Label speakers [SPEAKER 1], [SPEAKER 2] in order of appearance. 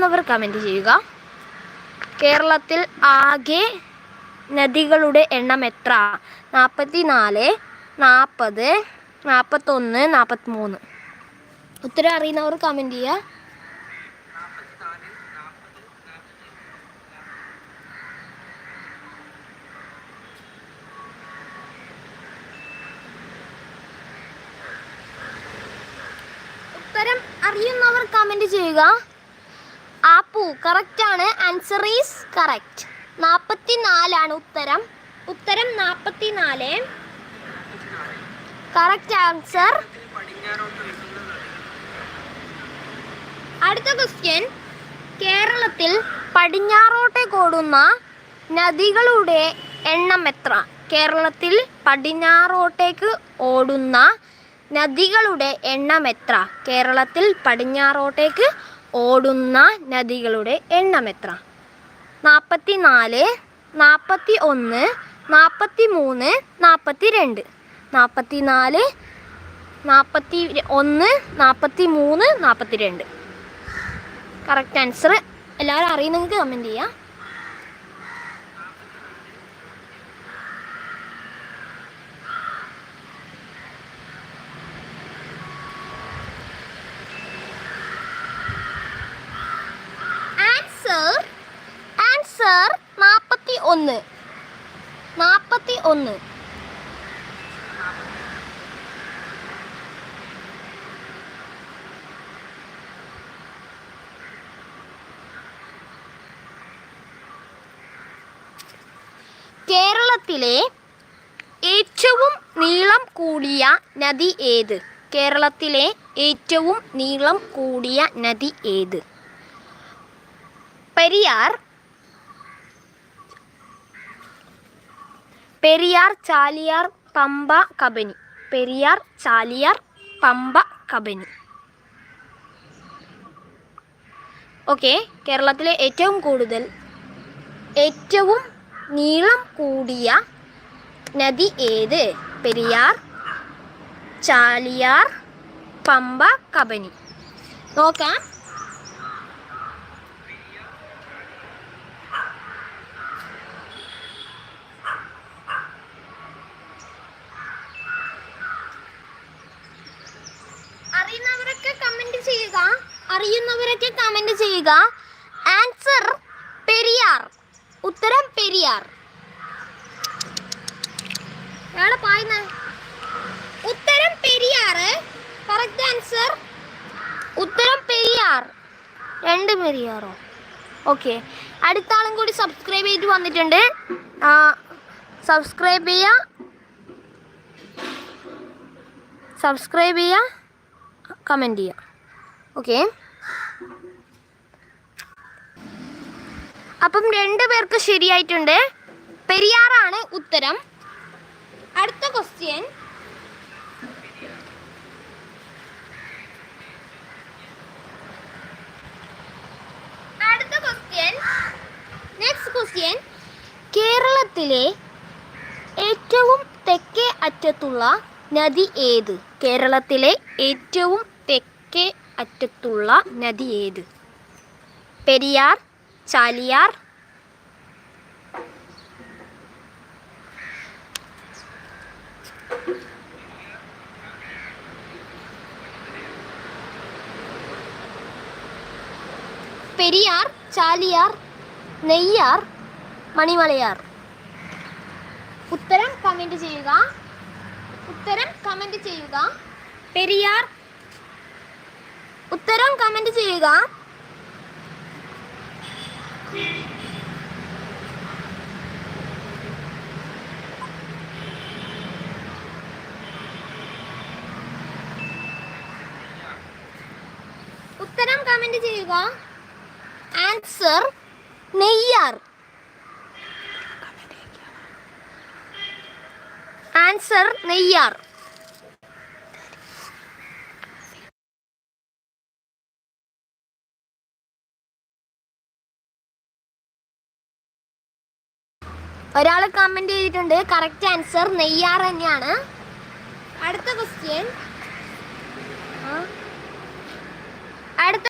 [SPEAKER 1] ർ കമൻറ്റ് ചെയ്യുക. കേരളത്തിൽ ആകെ നദികളുടെ എണ്ണം എത്ര? 44, 40, 41, 43. ഉത്തരം അറിയുന്നവർ കമൻറ്റ് ചെയ്യുക. ഉത്തരം അറിയുന്നവർ കമൻറ്റ് ചെയ്യുക. ആപ്പു കറക്റ്റ് ആണ്. Answer is correct. 44 ഉത്തരം. ഉത്തരം 44. Correct answer. അടുത്ത ക്വസ്റ്റ്യൻ. കേരളത്തിൽ പടിഞ്ഞാറോട്ടേക്ക് ഓടുന്ന നദികളുടെ എണ്ണം എത്ര? കേരളത്തിൽ പടിഞ്ഞാറോട്ടേക്ക് ഓടുന്ന നദികളുടെ എണ്ണം എത്ര? കേരളത്തിൽ പടിഞ്ഞാറോട്ടേക്ക് ഓടുന്ന നദികളുടെ എണ്ണം എത്ര? 44, 41, 43, 42. 44, 41, 43, 42. Correct answer. എല്ലാവരും അറിയുന്നെങ്കിൽ കമൻറ്റ് ചെയ്യുക. ആൻസർ 41. 41. കേരളത്തിലെ ഏറ്റവും നീളം കൂടിയ നദി ഏത്? കേരളത്തിലെ ഏറ്റവും നീളം കൂടിയ നദി ഏത്? പെരിയാർ, ചാലിയാർ, പമ്പ, കബനി. പെരിയാർ, ചാലിയാർ, പമ്പ, കബനി. ഓക്കെ. കേരളത്തിലെ ഏറ്റവും നീളം കൂടിയ നദി ഏത്? പെരിയാർ, ചാലിയാർ, പമ്പ, കബനി. നോക്കാം. അറിയുന്നവരൊക്കെ കമൻറ്റ് ചെയ്യുക. ആൻസർ പെരിയാർ. ഉത്തരം പെരിയാർ. ഉത്തരം പെരിയാർ. Correct answer. ഉത്തരം പെരിയാർ. 2 പെരിയാറോ? ഓക്കെ. അടുത്ത ആളും കൂടി സബ്സ്ക്രൈബ് ചെയ്തിട്ട് വന്നിട്ടുണ്ട്. സബ്സ്ക്രൈബ് ചെയ്യുക, കമൻറ്റ് ചെയ്യുക. ഓക്കെ. അപ്പം 2 പേർക്ക് ശരിയായിട്ടുണ്ട്. പെരിയാറാണ് ഉത്തരം. അടുത്ത ക്വസ്റ്റ്യൻ. Next question. കേരളത്തിലെ ഏറ്റവും തെക്കേ അറ്റത്തുള്ള നദി ഏത്? കേരളത്തിലെ ഏറ്റവും തെക്കേ അറ്റത്തുള്ള നദി ഏത്? പെരിയാർ, ചാലിയാർ, നെയ്യാർ, മണിമലയാർ. ഉത്തരം കമൻറ്റ് ചെയ്യുക. പെരിയാർ. ഉത്തരം കമൻറ്റ് ചെയ്യുക. ഉത്തരം കമൻറ്റ് ചെയ്യുക. ആൻസർ നെയ്യാർ. ആൻസർ നെയ്യാർ. ഒരാൾ കമൻറ്റ് ചെയ്തിട്ടുണ്ട്. കറക്റ്റ് ആൻസർ നെയ്യാർ തന്നെയാണ്. അടുത്ത ക്വസ്റ്റ്യൻ.